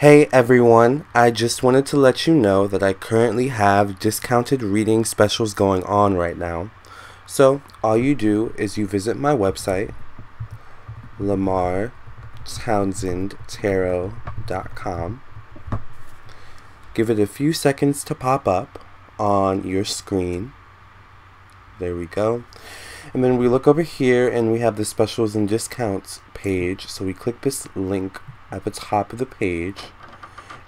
Hey everyone, I just wanted to let you know that I currently have discounted reading specials going on right now. So all you do is you visit my website, lamarrtownsendtarot.com. Give it a few seconds to pop up on your screen. There we go. And then we look over here and we have the specials and discounts page. So we click this link at the top of the page.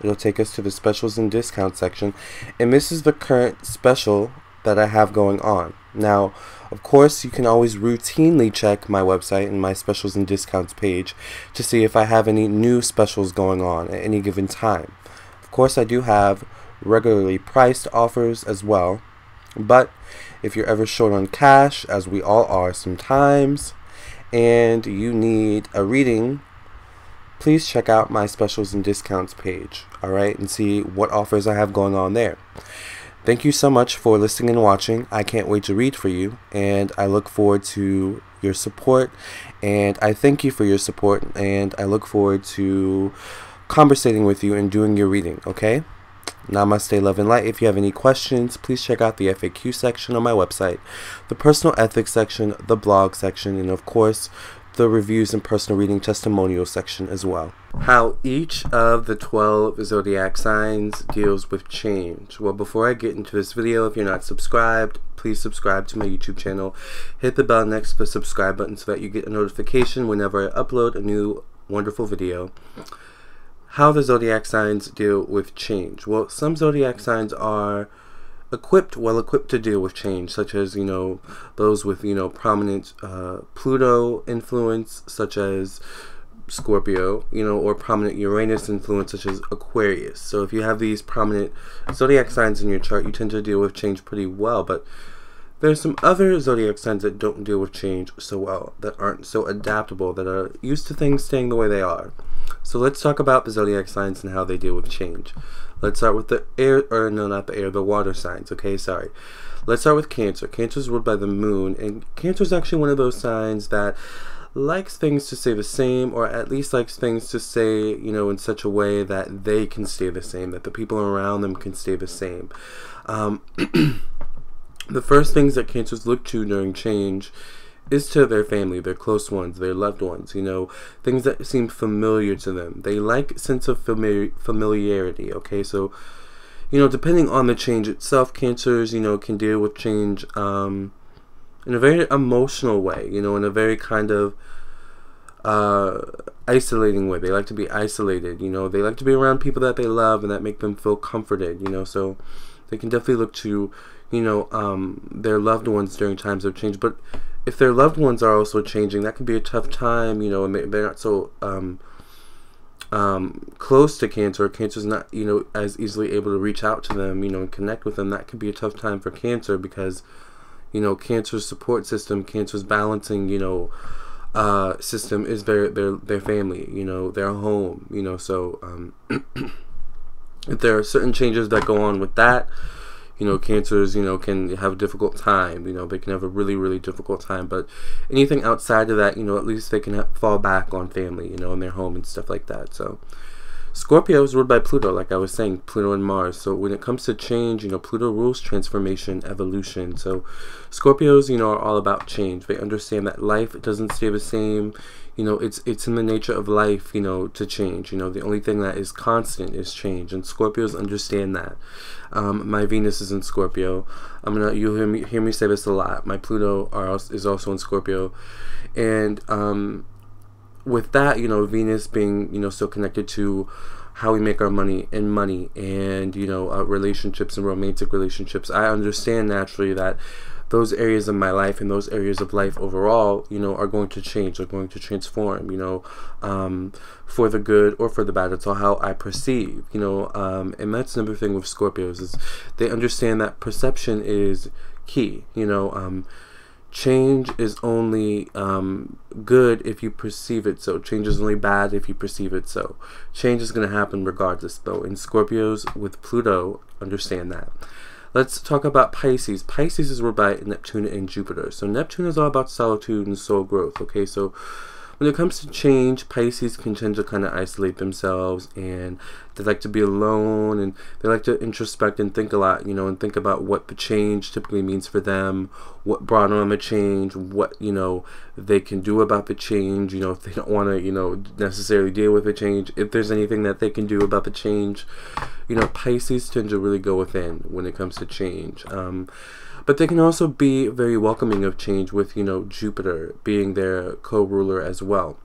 It'll take us to the specials and discounts section, and this is the current special that I have going on. Now, of course, you can always routinely check my website and my specials and discounts page to see if I have any new specials going on at any given time. Of course, I do have regularly priced offers as well, but if you're ever short on cash, as we all are sometimes, and you need a reading, please check out my specials and discounts page, alright, and see what offers I have going on there. Thank you so much for listening and watching. I can't wait to read for you, and I look forward to your support, and I thank you for your support, and I look forward to conversating with you and doing your reading, okay? Namaste, love and light. If you have any questions, please check out the FAQ section on my website, the personal ethics section, the blog section, and of course, the reviews and personal reading testimonial section as well. How each of the 12 zodiac signs deals with change. Well, before I get into this video, if you're not subscribed, please subscribe to my YouTube channel. Hit the bell next to the subscribe button so that you get a notification whenever I upload a new wonderful video. How the zodiac signs deal with change. Well, some zodiac signs are well equipped to deal with change, such as, those with, prominent Pluto influence, such as Scorpio, or prominent Uranus influence, such as Aquarius. So if you have these prominent zodiac signs in your chart, you tend to deal with change pretty well. But there's some other zodiac signs that don't deal with change so well, that aren't so adaptable, that are used to things staying the way they are. So let's talk about the zodiac signs and how they deal with change. Let's start with the the water signs, okay, sorry. Let's start with Cancer. Cancer is ruled by the moon, and Cancer is actually one of those signs that likes things to stay the same, or at least likes things to stay, in such a way that they can stay the same, that the people around them can stay the same. The first things that Cancers look to during change is to their family, their close ones, their loved ones, things that seem familiar to them. They like a sense of familiarity, okay? So, depending on the change itself, Cancers, can deal with change in a very emotional way, in a very kind of isolating way. They like to be isolated, they like to be around people that they love and that make them feel comforted, so they can definitely look to, their loved ones during times of change. But if their loved ones are also changing, that can be a tough time, and they're not so close to Cancer. Cancer's not, as easily able to reach out to them, and connect with them. That could be a tough time for Cancer because, Cancer's support system, Cancer's balancing, system is their family, their home, so if there are certain changes that go on with that, Cancers, can have a difficult time, they can have a really, really difficult time. But anything outside of that, at least they can fall back on family, in their home and stuff like that. So Scorpio is ruled by Pluto, like I was saying, Pluto and Mars. So when it comes to change, Pluto rules transformation, evolution. So Scorpios, are all about change. They understand that life doesn't stay the same. It's in the nature of life, to change. The only thing that is constant is change, and Scorpios understand that. My Venus is in Scorpio. You'll hear me say this a lot. My Pluto is also in Scorpio, and with that, Venus being, so connected to how we make our money, and relationships and romantic relationships, I understand naturally that those areas of my life and those areas of life overall, are going to change, are going to transform, for the good or for the bad. It's all how I perceive, and that's another thing with Scorpios, is they understand that perception is key. Change is only good if you perceive it so. Change is only bad if you perceive it so. Change is going to happen regardless, though, and Scorpios with Pluto understand that. Let's talk about Pisces. Pisces is ruled by Neptune and Jupiter. So Neptune is all about solitude and soul growth, okay? So when it comes to change, Pisces can tend to kind of isolate themselves, and they like to be alone, and they like to introspect and think a lot, you know, and think about what the change typically means for them, what brought on the change, what, you know, they can do about the change, you know, if they don't want to, you know, necessarily deal with the change, if there's anything that they can do about the change. You know, Pisces tend to really go within when it comes to change. But they can also be very welcoming of change, with, you know, Jupiter being their co-ruler as well.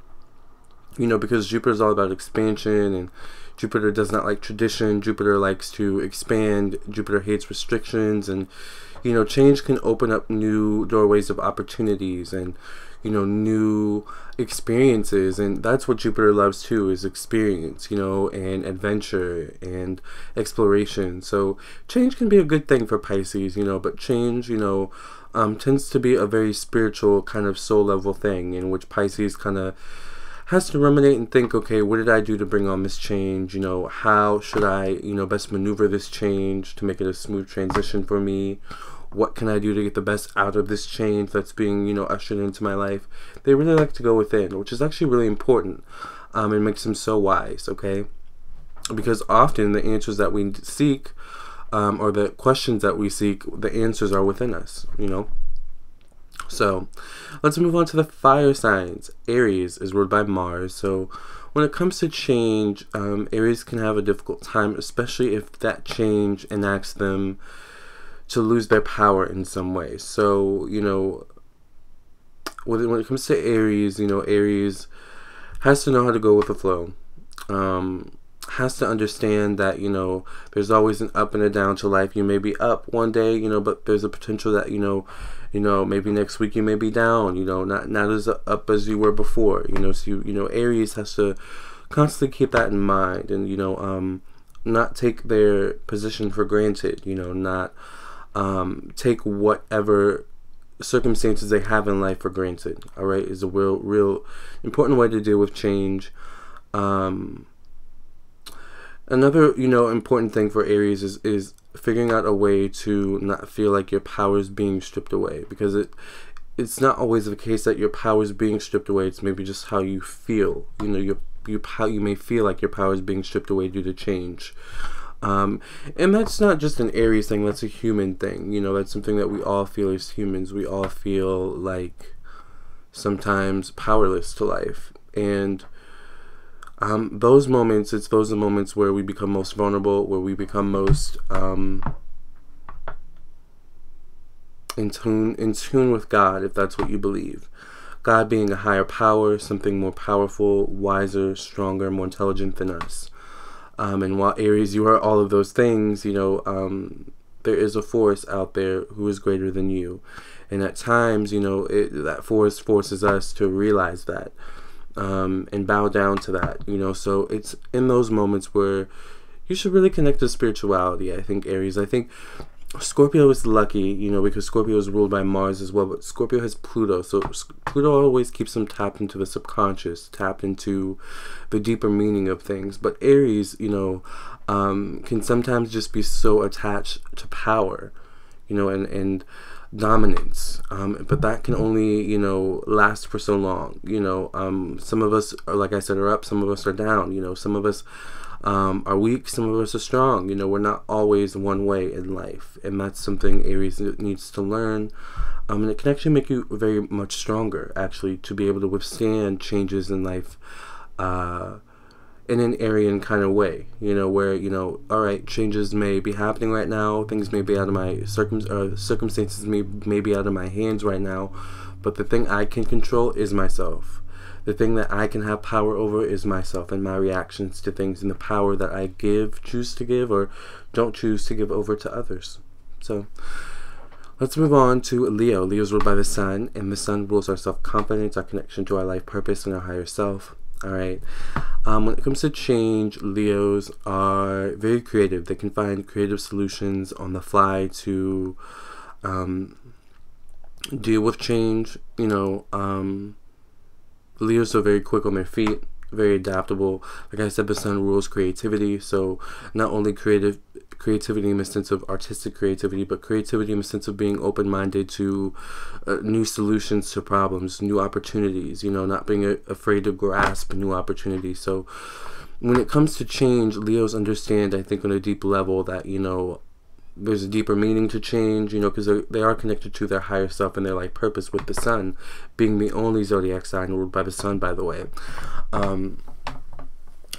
You know, because Jupiter is all about expansion, and Jupiter does not like tradition. Jupiter likes to expand. Jupiter hates restrictions, and, you know, change can open up new doorways of opportunities and, you know, new experiences. And that's what Jupiter loves too, is experience, you know, and adventure and exploration. So change can be a good thing for Pisces, you know, but change, you know, tends to be a very spiritual kind of soul level thing, in which Pisces kind of has to ruminate and think, okay, what did I do to bring on this change? You know, how should I, you know, best maneuver this change to make it a smooth transition for me? What can I do to get the best out of this change that's being, you know, ushered into my life? They really like to go within, which is actually really important, and makes them so wise, okay? Because often the answers that we seek, or the questions that we seek, the answers are within us, you know? So let's move on to the fire signs. Aries is ruled by Mars. So when it comes to change, Aries can have a difficult time, especially if that change enacts them to lose their power in some way. So, you know, when it comes to Aries, you know, Aries has to know how to go with the flow. Has to understand that, you know, there's always an up and a down to life. You may be up one day, you know, but there's a potential that, you know, maybe next week you may be down, you know, not as up as you were before, you know. So, you know, Aries has to constantly keep that in mind, and, you know, not take their position for granted, you know, not take whatever circumstances they have in life for granted. All right, is a real important way to deal with change. Another, you know, important thing for Aries is figuring out a way to not feel like your power is being stripped away, because it's not always the case that your power is being stripped away. It's maybe just how you feel. You know, you may feel like your power is being stripped away due to change. And that's not just an Aries thing, that's a human thing. You know, that's something that we all feel as humans. We all feel like sometimes powerless to life. And those moments, it's those moments where we become most vulnerable, where we become most in tune with God, if that's what you believe. God being a higher power, something more powerful, wiser, stronger, more intelligent than us. And while Aries, you are all of those things, you know, there is a force out there who is greater than you. And at times, you know, that force forces us to realize that, and bow down to that, you know. So it's in those moments where you should really connect to spirituality, I think, Aries. I think Scorpio is lucky, you know, because Scorpio is ruled by Mars as well, but Scorpio has Pluto, so Pluto always keeps them tapped into the subconscious, tapped into the deeper meaning of things. But Aries, you know, can sometimes just be so attached to power, you know, and dominance, but that can only, you know, last for so long, you know. Some of us are, like I said, are up, some of us are down, you know, some of us are weak, some of us are strong, you know. We're not always one way in life, and that's something Aries needs to learn, and it can actually make you very much stronger, actually, to be able to withstand changes in life in an Aryan kind of way, you know, where, you know, all right, changes may be happening right now, things may be out of my circumstances may be out of my hands right now, but the thing I can control is myself. The thing that I can have power over is myself and my reactions to things, and the power that I choose to give, or don't choose to give over to others. So let's move on to Leo. Leo is ruled by the Sun, and the Sun rules our self-confidence, our connection to our life purpose, and our higher self. All right. When it comes to change, Leos are very creative. They can find creative solutions on the fly to deal with change. You know, Leos are very quick on their feet, very adaptable. Like I said, the Sun rules creativity, so not only creativity in the sense of artistic creativity, but creativity in the sense of being open-minded to new solutions to problems, new opportunities, you know, not being afraid to grasp new opportunities. So when it comes to change, Leos understand, I think, on a deep level that, you know, there's a deeper meaning to change, you know, because they are connected to their higher self and their life purpose, with the sun being the only zodiac sign ruled by the sun, by the way.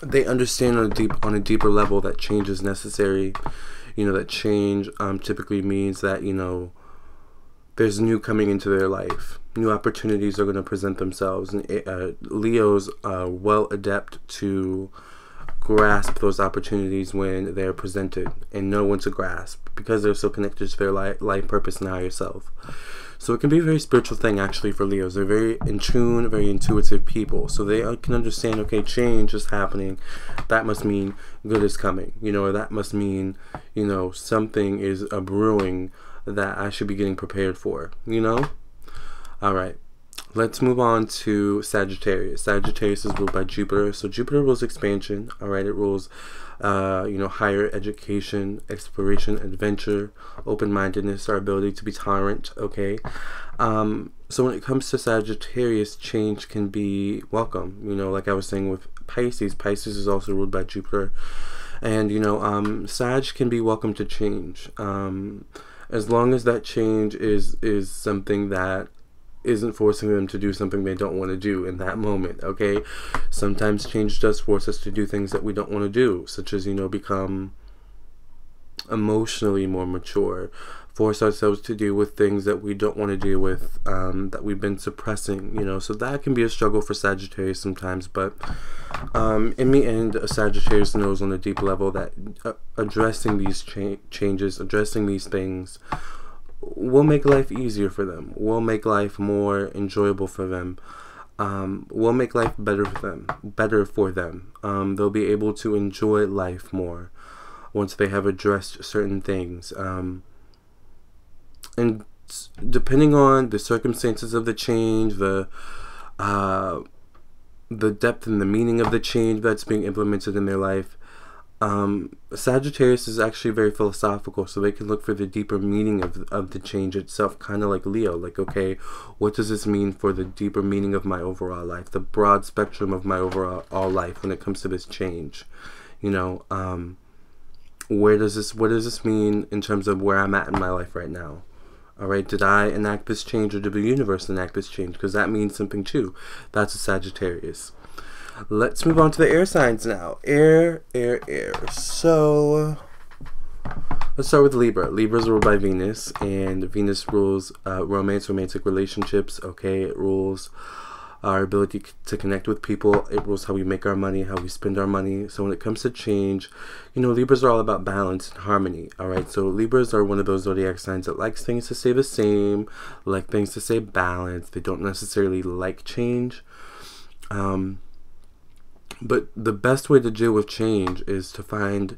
They understand on a deeper level that change is necessary, you know, that change typically means that, you know, there's new coming into their life. New opportunities are going to present themselves, and Leos are well adept to grasp those opportunities when they're presented, and know when to grasp because they're so connected to their life purpose and higher self. So it can be a very spiritual thing, actually, for Leos. They're very in tune, very intuitive people. So they can understand, okay, change is happening. That must mean good is coming, you know, or that must mean, you know, something is brewing that I should be getting prepared for, you know? All right. Let's move on to Sagittarius. Sagittarius is ruled by Jupiter. So Jupiter rules expansion. All right. It rules, you know, higher education, exploration, adventure, open-mindedness, our ability to be tolerant. Okay. So when it comes to Sagittarius, change can be welcome. You know, like I was saying with Pisces. Pisces is also ruled by Jupiter. And, you know, Sag can be welcome to change. As long as that change is something that isn't forcing them to do something they don't want to do in that moment, okay? Sometimes change does force us to do things that we don't want to do, such as, you know, become emotionally more mature, force ourselves to deal with things that we don't want to deal with, that we've been suppressing, you know. So that can be a struggle for Sagittarius sometimes, but in the end, a Sagittarius knows on a deep level that addressing these changes, addressing these things, will make life easier for them, will make life more enjoyable for them, will make life better for them. They'll be able to enjoy life more once they have addressed certain things. And depending on the circumstances of the change, the depth and the meaning of the change that's being implemented in their life, Sagittarius is actually very philosophical, so they can look for the deeper meaning of the change itself, kind of like Leo. Like, okay, what does this mean for the deeper meaning of my overall life, the broad spectrum of my overall life when it comes to this change? You know, what does this mean in terms of where I'm at in my life right now? All right, did I enact this change, or did the universe enact this change? Because that means something too. That's a Sagittarius. Let's move on to the air signs now. Air. So let's start with Libra. Libra is ruled by Venus, and Venus rules romance, romantic relationships. Okay, it rules our ability to connect with people. It rules how we make our money, how we spend our money. So when it comes to change, you know, Libras are all about balance and harmony. All right, so Libras are one of those zodiac signs that likes things to stay the same, like things to stay balanced. They don't necessarily like change. But the best way to deal with change is to find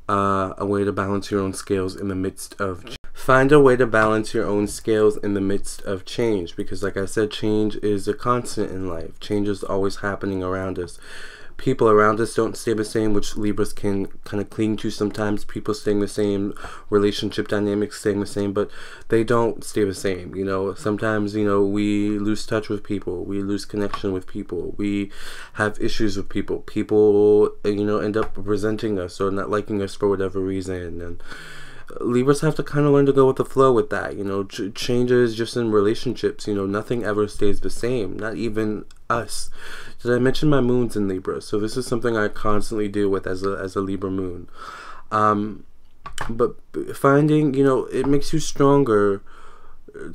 a way to balance your own scales in the midst of change. Find a way to balance your own scales in the midst of change, because like I said, change is a constant in life. Change is always happening around us. People around us don't stay the same, which Libras can kind of cling to sometimes. People staying the same, relationship dynamics staying the same, but they don't stay the same. You know, sometimes, you know, we lose touch with people, we lose connection with people, we have issues with people. People, you know, end up resenting us or not liking us for whatever reason, and Libras have to kind of learn to go with the flow with that. You know, changes just in relationships. You know, nothing ever stays the same, not even us. Did I mention my moon's in Libra? So this is something I constantly deal with as a Libra moon. But finding, you know, it makes you stronger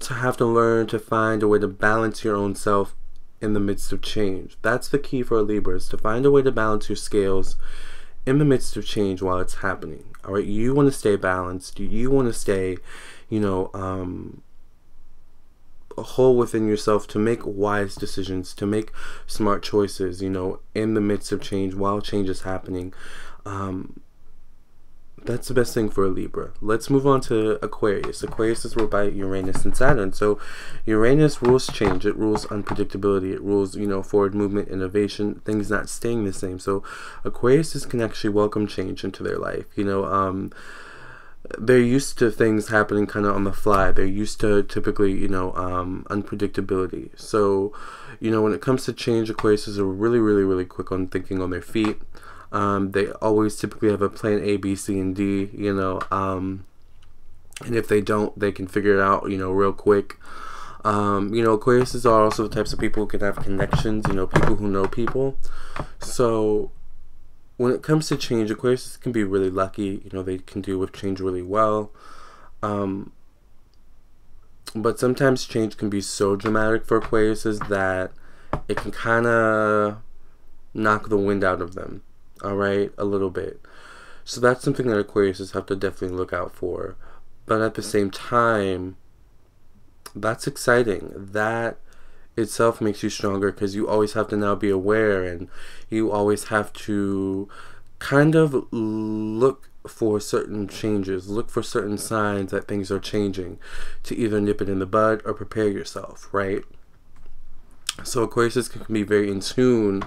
to have to learn to find a way to balance your own self in the midst of change. That's the key for Libras, to find a way to balance your scales in the midst of change while it's happening. All right, you want to stay balanced. You want to stay, you know, whole within yourself to make wise decisions, to make smart choices, you know, in the midst of change, while change is happening. That's the best thing for a Libra. Let's move on to Aquarius. Aquarius is ruled by Uranus and Saturn. So Uranus rules change. It rules unpredictability. It rules, you know, forward movement, innovation, things not staying the same. So Aquarius can actually welcome change into their life. You know, they're used to things happening kind of on the fly. They're used to typically, you know, unpredictability. So, you know, when it comes to change, Aquarius are really quick on thinking on their feet. They always typically have a plan A, B, C, and D, you know, and if they don't, they can figure it out, you know, real quick. You know, Aquarius are also the types of people who can have connections, you know, people who know people. So when it comes to change, Aquarius can be really lucky, you know, they can deal with change really well. But sometimes change can be so dramatic for Aquarius that it can kind of knock the wind out of them. All right, a little bit. So that's something that Aquarius have to definitely look out for. But at the same time, that's exciting. That itself makes you stronger because you always have to now be aware, and you always have to kind of look for certain changes, look for certain signs that things are changing to either nip it in the bud or prepare yourself, right? So Aquarius can be very in tune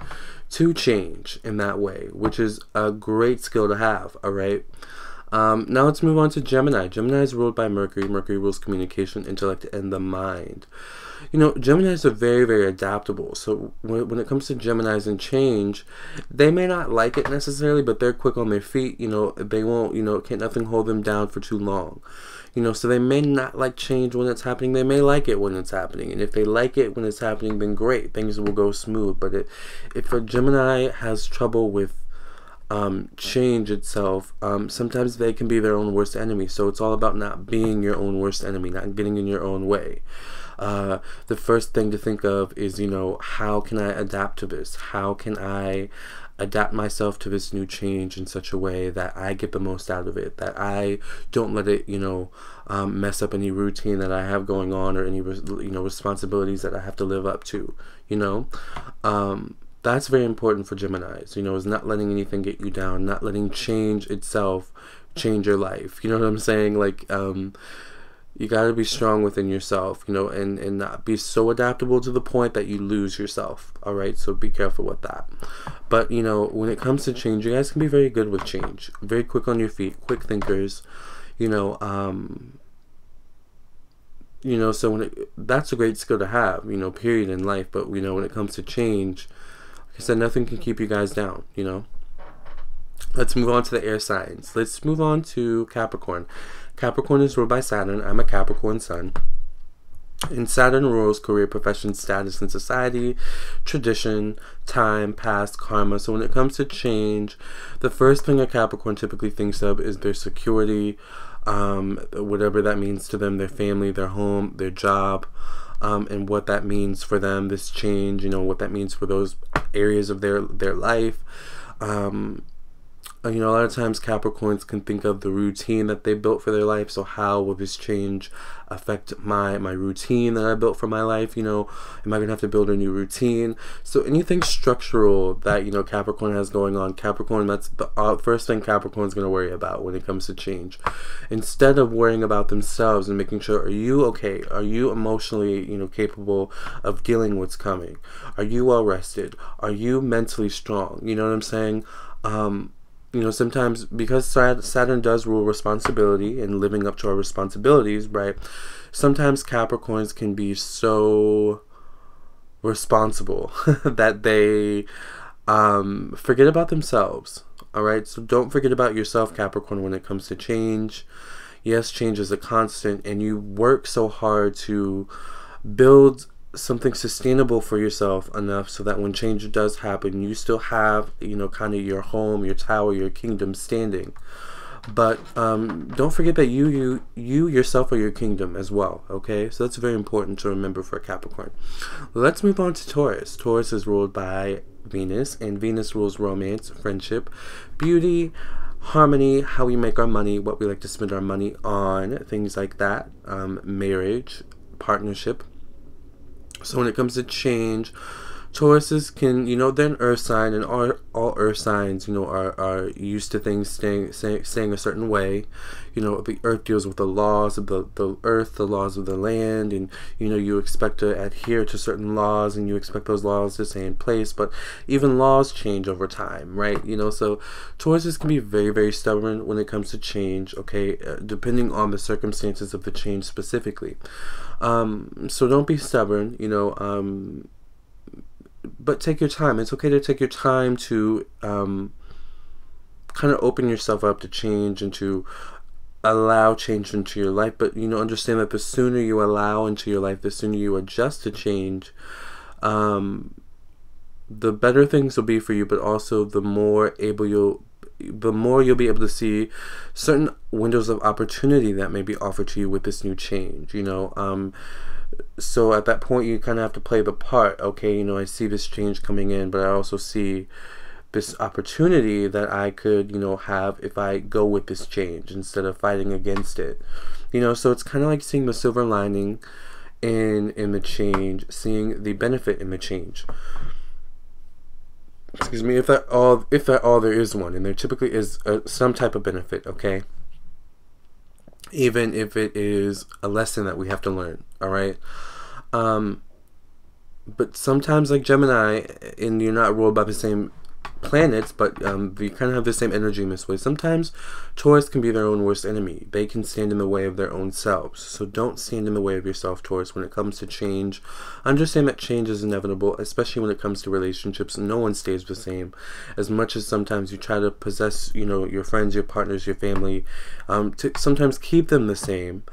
to change in that way, which is a great skill to have, all right? Now let's move on to Gemini. Gemini is ruled by Mercury. Mercury rules communication, intellect, and the mind. You know, Geminis are very adaptable. So when it comes to Geminis and change, they may not like it necessarily, but they're quick on their feet. You know, they won't, you know, can't nothing hold them down for too long. You know, so they may not like change when it's happening. They may like it when it's happening. And if they like it when it's happening, then great. Things will go smooth. But if a Gemini has trouble with change itself, sometimes they can be their own worst enemy. So it's all about not being your own worst enemy, not getting in your own way. The first thing to think of is, you know, how can I adapt to this? How can I adapt myself to this new change in such a way that I get the most out of it, that I don't let it, you know, mess up any routine that I have going on, or any, you know, responsibilities that I have to live up to, you know. That's very important for Geminis, you know, is not letting anything get you down, not letting change itself change your life. You know what I'm saying? Like, you got to be strong within yourself, you know, and not be so adaptable to the point that you lose yourself. All right, so be careful with that. But, you know, when it comes to change, you guys can be very good with change, very quick on your feet, quick thinkers, you know. You know, so that's a great skill to have, you know, period, in life. But, you know, when it comes to change, like I said, nothing can keep you guys down, you know. Let's move on to the air signs. Let's move on to Capricorn. Capricorn is ruled by Saturn. I'm a Capricorn sun. And Saturn rules career, profession, status in society, tradition, time, past, karma. So when it comes to change, the first thing a Capricorn typically thinks of is their security, whatever that means to them, their family, their home, their job, and what that means for them, this change, you know, what that means for those areas of their life. You know, a lot of times Capricorns can think of the routine that they built for their life. So how will this change affect my routine that I built for my life? You know, am I going to have to build a new routine? So anything structural that, you know, Capricorn has going on, Capricorn, that's the first thing Capricorn's going to worry about when it comes to change. Instead of worrying about themselves and making sure, are you okay? Are you emotionally, you know, capable of dealing with what's coming? Are you well rested? Are you mentally strong? You know what I'm saying? You know, sometimes because Saturn does rule responsibility and living up to our responsibilities, right? Sometimes Capricorns can be so responsible that they forget about themselves, all right? So don't forget about yourself, Capricorn, when it comes to change. Yes, change is a constant, and you work so hard to build something sustainable for yourself enough so that when change does happen, you still have, you know, kind of your home, your tower, your kingdom standing. But don't forget that you yourself are your kingdom as well, okay? So that's very important to remember for Capricorn. Let's move on to Taurus. Taurus is ruled by Venus, and Venus rules romance, friendship, beauty, harmony, how we make our money, what we like to spend our money on, things like that, marriage, partnership. So when it comes to change, Tauruses can, you know, they're an earth sign, and all earth signs, you know, are used to things staying a certain way. You know, the earth deals with the laws of the earth, the laws of the land, and, you know, you expect to adhere to certain laws, and you expect those laws to stay in place, but even laws change over time, right? You know, so Tauruses can be very, very stubborn when it comes to change, okay, depending on the circumstances of the change specifically. So don't be stubborn, you know, but take your time. It's okay to take your time to kind of open yourself up to change and to allow change into your life. But, you know, understand that the sooner you allow into your life, the sooner you adjust to change, the better things will be for you, but also the more you'll be able to see certain windows of opportunity that may be offered to you with this new change, you know. So at that point, you kind of have to play the part. Okay, you know, I see this change coming in, but I also see this opportunity that I could, you know, have if I go with this change instead of fighting against it. You know, so it's kind of like seeing the silver lining in the change, seeing the benefit in the change. Excuse me, if at all there is one, and there typically is some type of benefit, okay? Even if it is a lesson that we have to learn, all right? But sometimes, like Gemini, and you're not ruled by the same planets, but you kind of have the same energy in this way. Sometimes Taurus can be their own worst enemy. They can stand in the way of their own selves. So don't stand in the way of yourself, Taurus, when it comes to change. Understand that change is inevitable, especially when it comes to relationships. No one stays the same. As much as sometimes you try to possess, you know, your friends, your partners, your family, to sometimes keep them the same,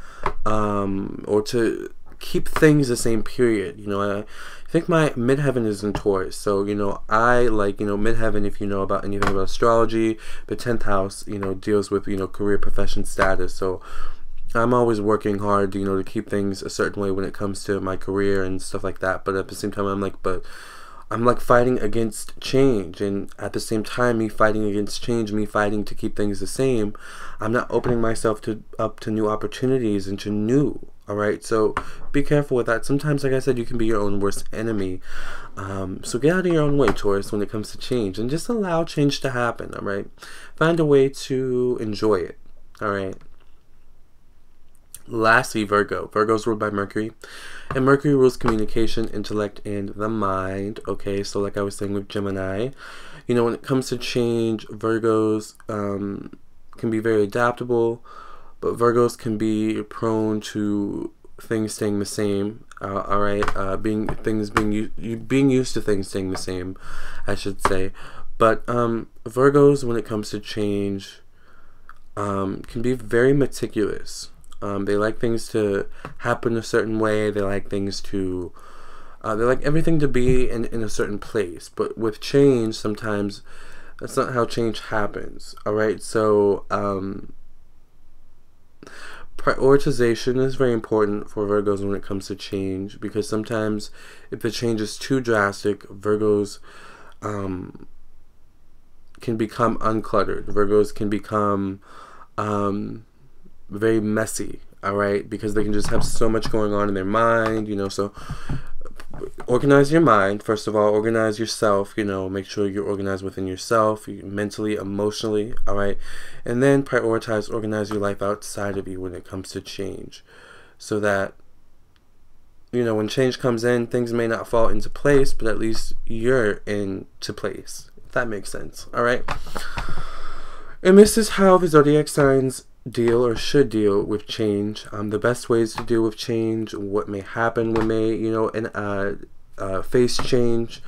or to keep things the same, period. You know, I think my midheaven is in Taurus, so, you know, I like, you know, midheaven, if you know about anything about astrology, the 10th house, you know, deals with, you know, career, profession, status. So I'm always working hard, you know, to keep things a certain way when it comes to my career and stuff like that. But at the same time, I'm like fighting against change, and at the same time, me fighting against change, me fighting to keep things the same, I'm not opening myself up to new opportunities and to new. All right, so be careful with that. Sometimes, like I said, you can be your own worst enemy. So get out of your own way, Taurus, when it comes to change, and just allow change to happen. All right, find a way to enjoy it. All right. Lastly, Virgo. Virgo's ruled by Mercury, and Mercury rules communication, intellect, and the mind. Okay, so like I was saying with Gemini, you know, when it comes to change, Virgos can be very adaptable, but Virgos can be prone to things staying the same. All right, being used to things staying the same, I should say. But Virgos, when it comes to change, can be very meticulous. They like things to happen a certain way. They like things to, they like everything to be in a certain place. But with change, sometimes that's not how change happens. All right, so prioritization is very important for Virgos when it comes to change, because sometimes if the change is too drastic, Virgos can become uncluttered. Virgos can become very messy, all right, because they can just have so much going on in their mind, you know. So organize your mind, first of all. Organize yourself, you know. Make sure you're organized within yourself, mentally, emotionally, all right. And then organize your life outside of you when it comes to change, so that, you know, when change comes in, things may not fall into place, but at least you're into place, if that makes sense, all right. And this is how the zodiac signs deal or should deal with change. The best ways to deal with change, what may happen when they, you know, face change.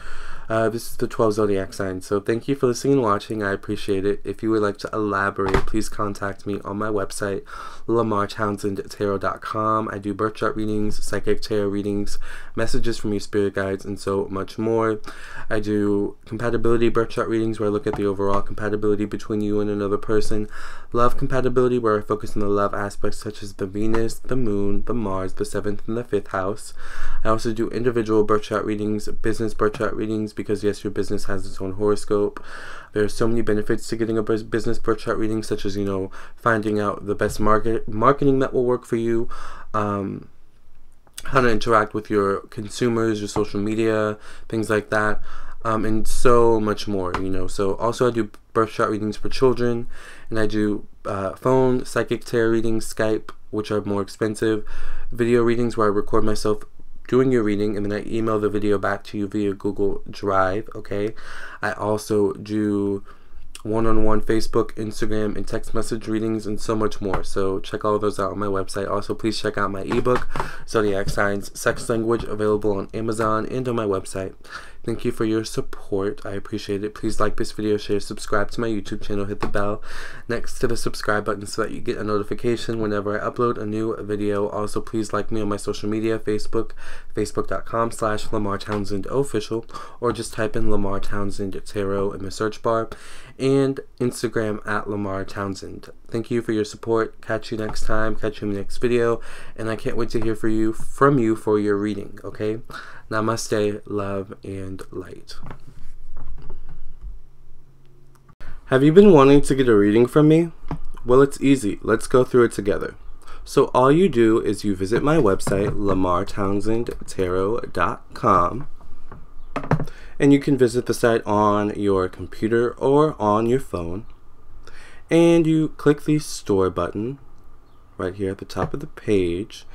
This is the 12 zodiac signs. So thank you for listening and watching. I appreciate it. If you would like to elaborate, please contact me on my website, LamarrTownsendTarot.com. I do birth chart readings, psychic tarot readings, messages from your spirit guides, and so much more. I do compatibility birth chart readings, where I look at the overall compatibility between you and another person. Love compatibility, where I focus on the love aspects such as the Venus, the Moon, the Mars, the 7th and the 5th house. I also do individual birth chart readings, business birth chart readings, because yes, your business has its own horoscope. There are so many benefits to getting a business birth chart reading, such as, you know, finding out the best marketing that will work for you, how to interact with your consumers, your social media, things like that, and so much more, you know. So also I do birth chart readings for children, and I do phone, psychic tarot readings, Skype, which are more expensive, video readings where I record myself doing your reading and then I email the video back to you via Google Drive, okay? I also do one-on-one Facebook, Instagram, and text message readings, and so much more. So check all of those out on my website. Also, please check out my ebook, Zodiac Signs, Sex Language, available on Amazon and on my website. Thank you for your support. I appreciate it. Please like this video, share, subscribe to my YouTube channel, hit the bell next to the subscribe button so that you get a notification whenever I upload a new video. Also, please like me on my social media, Facebook, facebook.com/Lamarr Townsend official, or just type in Lamarr Townsend Tarot in the search bar, and Instagram at Lamarr Townsend. Thank you for your support. Catch you next time. Catch you in the next video, and I can't wait to hear from you for your reading, okay? Namaste, love, and light. Have you been wanting to get a reading from me? Well, it's easy. Let's go through it together. So all you do is you visit my website, lamarrtownsendtarot.com, and you can visit the site on your computer or on your phone, and you click the store button right here at the top of the page.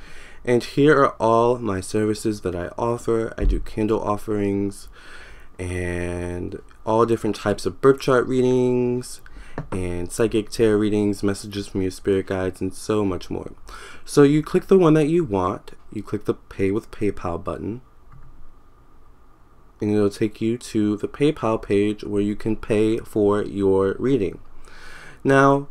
And here are all my services that I offer. I do candle offerings and all different types of birth chart readings and psychic tarot readings, messages from your spirit guides, and so much more. So you click the one that you want. You click the Pay with PayPal button, and it'll take you to the PayPal page where you can pay for your reading. Now,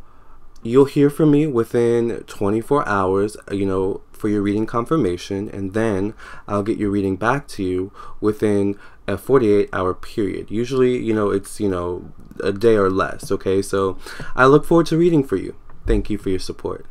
you'll hear from me within 24 hours, you know, for your reading confirmation, and then I'll get your reading back to you within a 48-hour period. Usually, you know, it's, you know, a day or less, okay? So I look forward to reading for you. Thank you for your support.